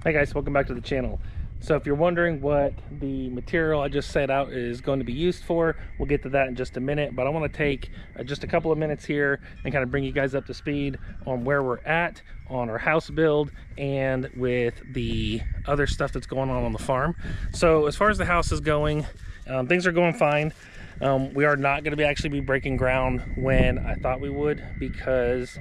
Hi guys, welcome back to the channel. So if you're wondering what the material I just set out is going to be used for, we'll get to that in just a minute, but I want to take just a couple of minutes here and kind of bring you guys up to speed on where we're at on our house build and with the other stuff that's going on the farm. So as far as the house is going, things are going fine. We are not going to actually be breaking ground when I thought we would, because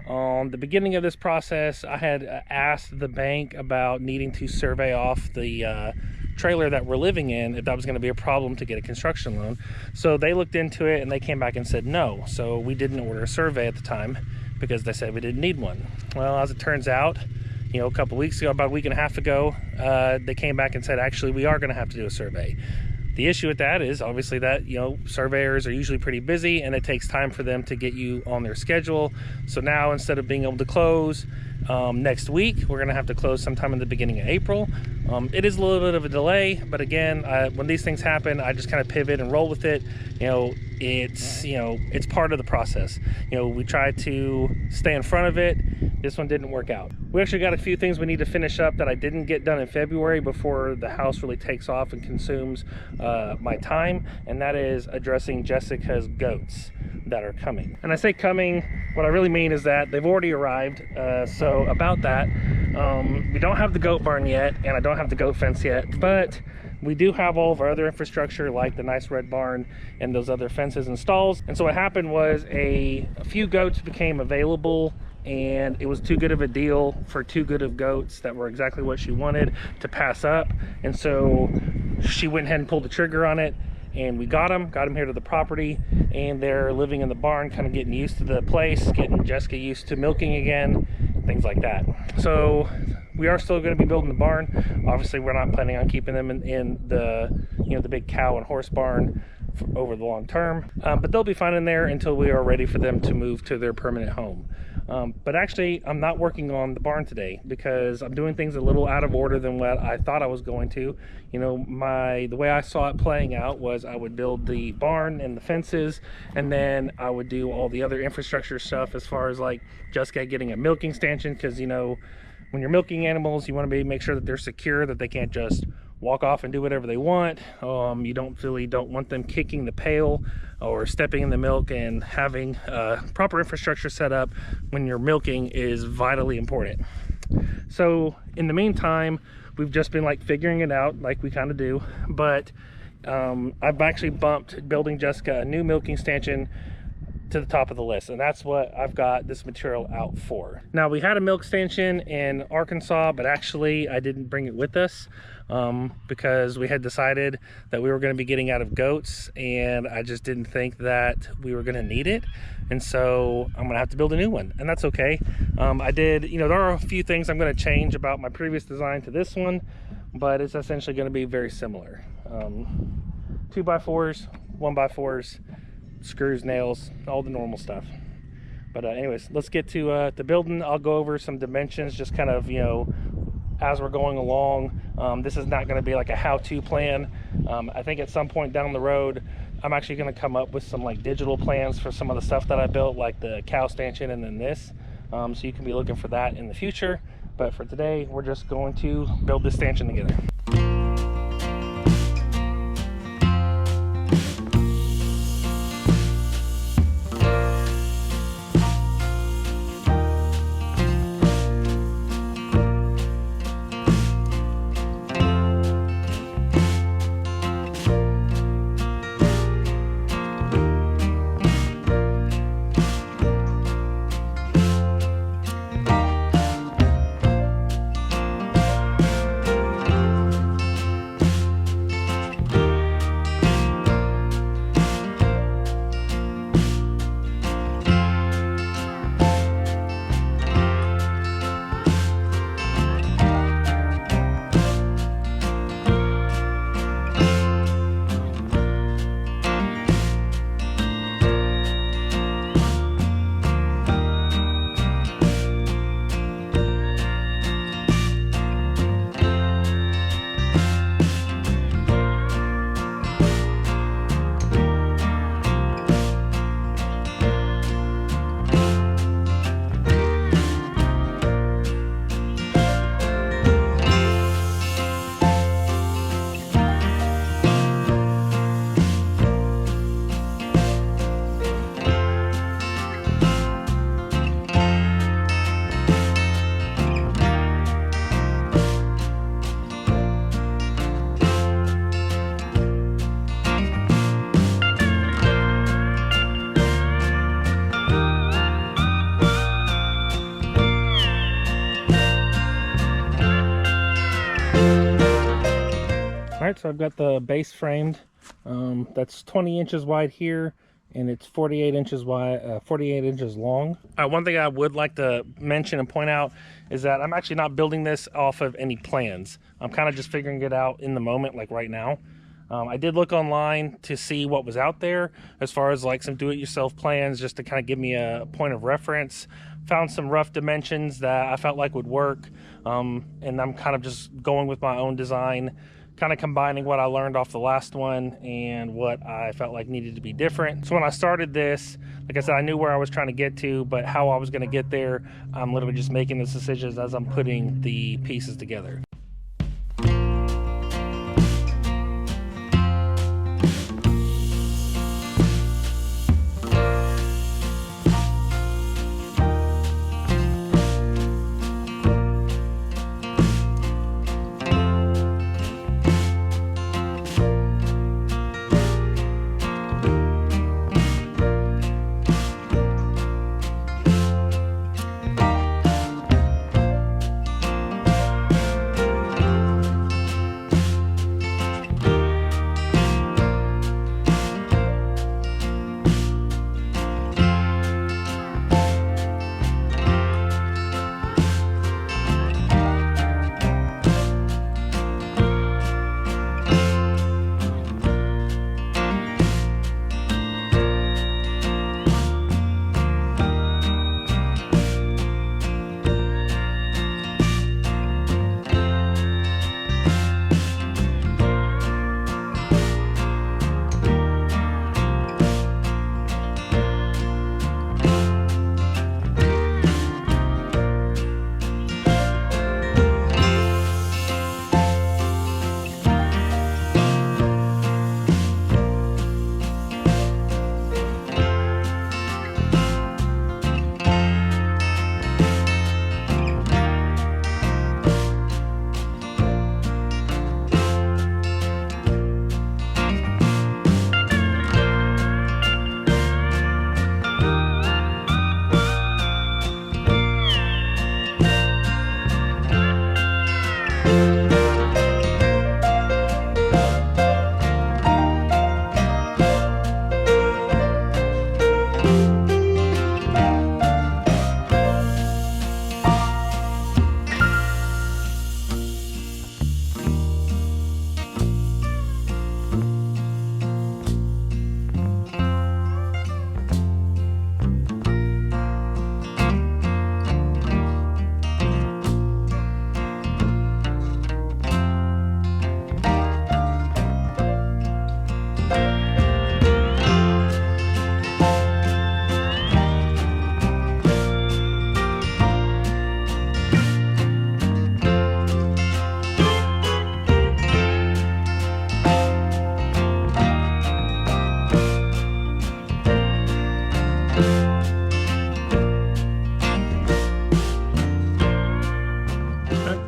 on the beginning of this process, I had asked the bank about needing to survey off the trailer that we're living in, if that was going to be a problem to get a construction loan. So they looked into it and they came back and said no. So we didn't order a survey at the time because they said we didn't need one. Well, as it turns out, a couple weeks ago, about a week and a half ago, they came back and said, actually, we are going to have to do a survey. The issue with that is obviously that, surveyors are usually pretty busy and it takes time for them to get you on their schedule. So now, instead of being able to close next week, we're going to have to close sometime in the beginning of April. It is a little bit of a delay, but again, when these things happen, I just kind of pivot and roll with it. It's part of the process. We try to stay in front of it. This one didn't work out. We actually got a few things we need to finish up that I didn't get done in February before the house really takes off and consumes my time, and that is addressing Jessica's goats that are coming. And I say coming, what I really mean is that they've already arrived. So about that, we don't have the goat barn yet, and I don't have the goat fence yet, but we do have all of our other infrastructure, like the nice red barn and those other fences and stalls. And so what happened was a few goats became available, and it was too good of a deal for too good of goats that were exactly what she wanted to pass up. And so she went ahead and pulled the trigger on it, and we got them here to the property, and they're living in the barn, kind of getting used to the place, getting Jessica used to milking again, things like that. So we are still going to be building the barn. Obviously, we're not planning on keeping them in the the big cow and horse barn over the long term, but they'll be fine in there until we are ready for them to move to their permanent home. But actually, I'm not working on the barn today because I'm doing things a little out of order than what I thought I was going to. The way I saw it playing out was I would build the barn and the fences, and then I would do all the other infrastructure stuff as far as like Jessica getting a milking stanchion, because when you're milking animals, you want to make sure that they're secure, that they can't just walk off and do whatever they want. You don't want them kicking the pail or stepping in the milk, and having proper infrastructure set up when you're milking is vitally important. So in the meantime, we've just been figuring it out like we kind of do, but I've actually bumped building Jessica a new milking stanchion to the top of the list, and that's what I've got this material out for. Now, we had a milk stanchion in Arkansas, but actually I didn't bring it with us because we had decided that we were going to be getting out of goats, and I just didn't think that we were going to need it, and so I'm going to have to build a new one, and that's okay. There are a few things I'm going to change about my previous design to this one, but it's essentially going to be very similar. 2x4s, 1x4s, screws, nails, all the normal stuff. But anyways, let's get to the building. I'll go over some dimensions just kind of as we're going along. This is not going to be like a how-to plan. I think at some point down the road I'm actually going to come up with some digital plans for some of the stuff that I built, like the cow stanchion and then this, so you can be looking for that in the future. But for today, we're just going to build this stanchion together. right, so I've got the base framed. That's 20 inches wide here, and it's 48 inches wide, 48 inches long. One thing I would like to mention and point out is that I'm actually not building this off of any plans. I'm kind of just figuring it out in the moment, like right now. I did look online to see what was out there as far as like some do-it-yourself plans, just to kind of give me a point of reference. Found some rough dimensions that I felt like would work, and I'm kind of just going with my own design, kind of combining what I learned off the last one and what I felt like needed to be different. So when I started this, like I said, I knew where I was trying to get to, but how I was going to get there, I'm literally just making those decisions as I'm putting the pieces together.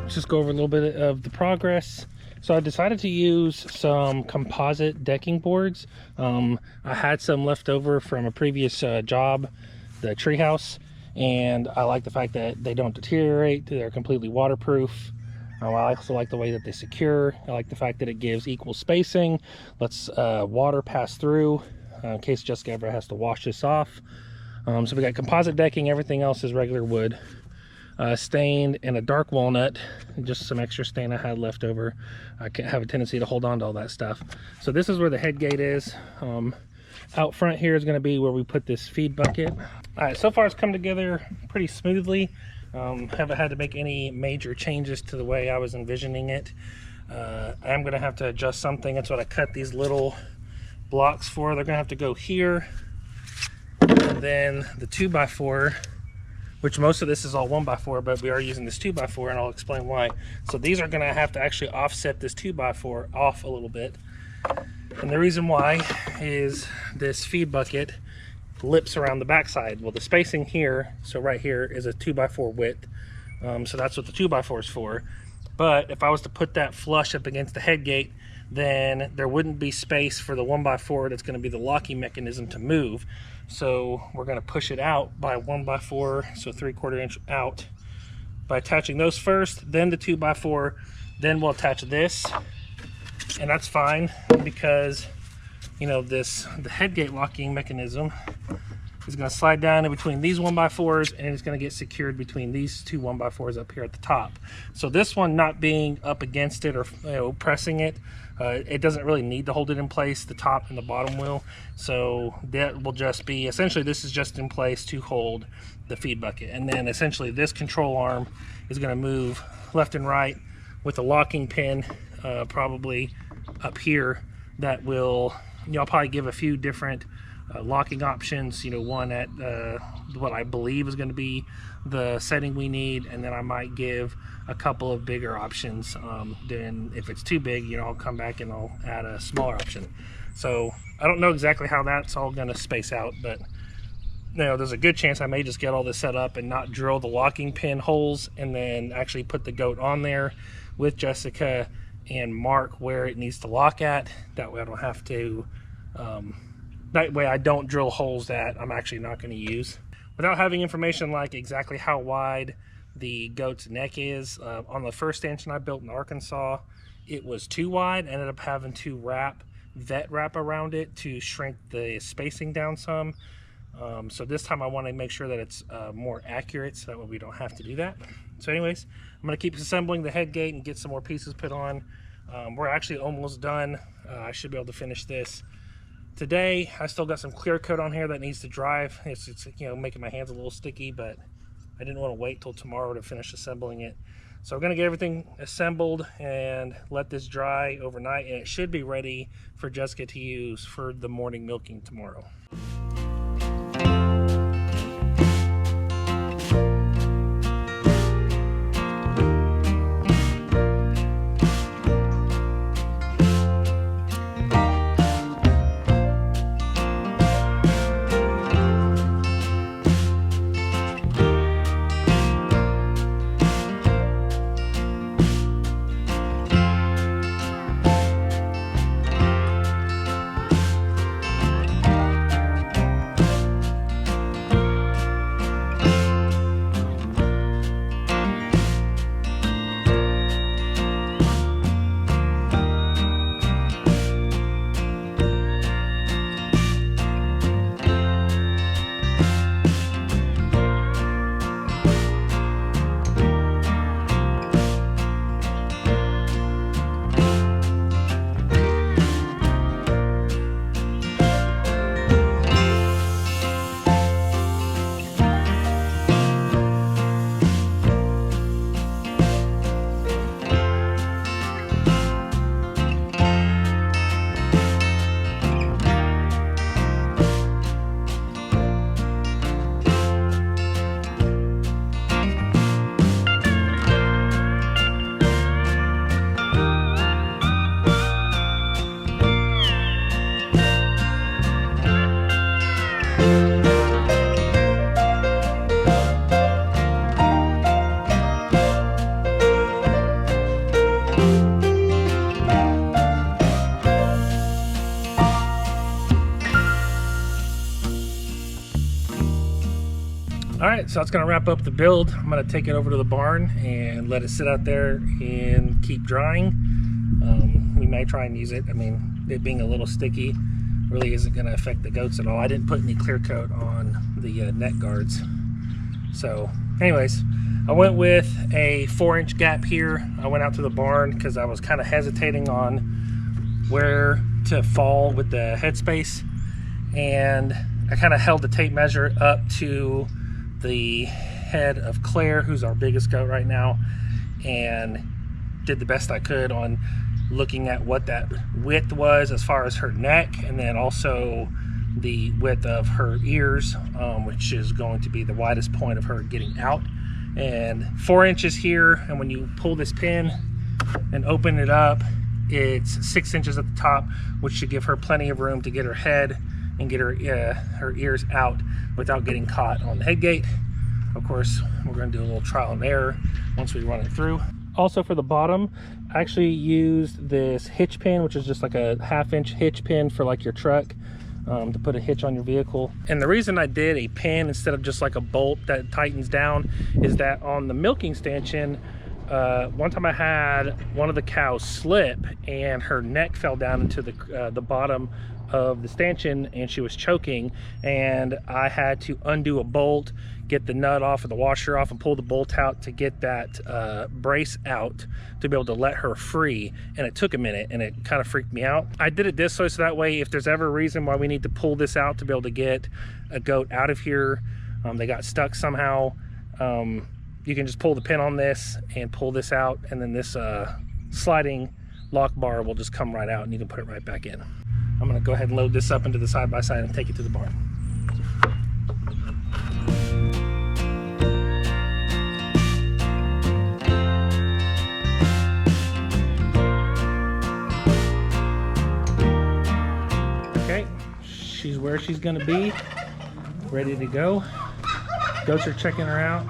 Just go over a little bit of the progress. So I decided to use some composite decking boards. I had some left over from a previous job, the treehouse, and I like the fact that they don't deteriorate. They're completely waterproof. I also like the way that they secure. I like the fact that it gives equal spacing, lets water pass through in case Jessica ever has to wash this off. So we got composite decking, everything else is regular wood. Stained and a dark walnut, just some extra stain I had left over. I have a tendency to hold on to all that stuff. So this is where the head gate is. Out front here is going to be where we put this feed bucket. All right, so far it's come together pretty smoothly. Haven't had to make any major changes to the way I was envisioning it. I'm going to have to adjust something. That's what I cut these little blocks for. They're going to have to go here, and then the 2x4, which most of this is all 1x4, but we are using this 2x4, and I'll explain why. So these are gonna have to actually offset this 2x4 off a little bit. And the reason why is this feed bucket lips around the backside. Well, the spacing here, so right here is a 2x4 width. So that's what the 2x4 is for. But if I was to put that flush up against the head gate, then there wouldn't be space for the 1x4 that's gonna be the locking mechanism to move. So we're going to push it out by 1x4, so 3/4 inch out, by attaching those first, then the 2x4, then we'll attach this, And that's fine because, you know, the head gate locking mechanism is going to slide down in between these 1x4s, and it's going to get secured between these two 1x4s up here at the top. So this one not being up against it or, you know, pressing it, it doesn't really need to hold it in place. The top and the bottom will. So that will just be, essentially this is just in place to hold the feed bucket. And then essentially this control arm is going to move left and right with a locking pin probably up here that will, you know, I'll probably give a few different locking options, you know, one at what I believe is going to be the setting we need, and then I might give a couple of bigger options. Then if it's too big, you know, I'll come back and I'll add a smaller option. So I don't know exactly how that's all going to space out, but you know, there's a good chance I may just get all this set up and not drill the locking pin holes, and then actually put the goat on there with Jessica and mark where it needs to lock at. That way I don't have to that way I don't drill holes that I'm actually not going to use. Without having information like exactly how wide the goat's neck is, on the first stanchion I built in Arkansas, it was too wide. I ended up having to vet wrap around it to shrink the spacing down some. So this time I want to make sure that it's more accurate, so that way we don't have to do that. So anyways, I'm going to keep assembling the head gate and get some more pieces put on. We're actually almost done. I should be able to finish this today. I still got some clear coat on here that needs to dry. It's you know, making my hands a little sticky, but I didn't want to wait till tomorrow to finish assembling it. So I'm going to get everything assembled and let this dry overnight, and it should be ready for Jessica to use for the morning milking tomorrow. Alright, so that's going to wrap up the build. I'm going to take it over to the barn and let it sit out there and keep drying. We may try and use it. I mean, it being a little sticky really isn't going to affect the goats at all. I didn't put any clear coat on the neck guards. So anyways, I went with a 4-inch gap here. I went out to the barn because I was kind of hesitating on where to fall with the headspace, and I kind of held the tape measure up to the head of Claire, who's our biggest goat right now, and did the best I could on looking at what that width was as far as her neck, and then also the width of her ears, which is going to be the widest point of her getting out. And 4 inches here, and when you pull this pin and open it up, it's 6 inches at the top, which should give her plenty of room to get her head and get her ears out without getting caught on the head gate. Of course, we're going to do a little trial and error once we run it through. Also for the bottom, I actually used this hitch pin, which is just like a 1/2-inch hitch pin for like your truck, to put a hitch on your vehicle. And the reason I did a pin instead of just like a bolt that tightens down is that on the milking stanchion, one time I had one of the cows slip and her neck fell down into the bottom of the stanchion and she was choking, and I had to undo a bolt, get the nut off of the washer off, and pull the bolt out to get that brace out to be able to let her free. And it took a minute and it kind of freaked me out. I did it this way so that way if there's ever a reason why we need to pull this out to be able to get a goat out of here, they got stuck somehow, you can just pull the pin on this and pull this out, and then this sliding lock bar will just come right out and you can put it right back in. I'm gonna go ahead and load this up into the side-by-side and take it to the barn. Okay, she's where she's gonna be, ready to go. Goats are checking her out.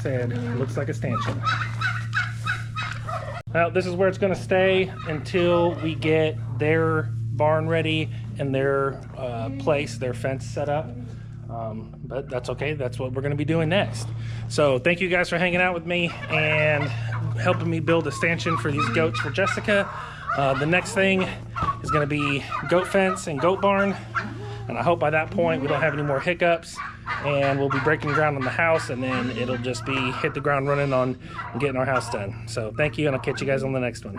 Said, looks like a stanchion. Well, this is where it's gonna stay until we get their barn ready and their place, their fence set up. But that's okay, that's what we're gonna be doing next. So thank you guys for hanging out with me and helping me build a stanchion for these goats for Jessica. The next thing is gonna be goat fence and goat barn. And I hope by that point we don't have any more hiccups, and we'll be breaking ground on the house, and then it'll just be hit the ground running on getting our house done. So thank you, and I'll catch you guys on the next one.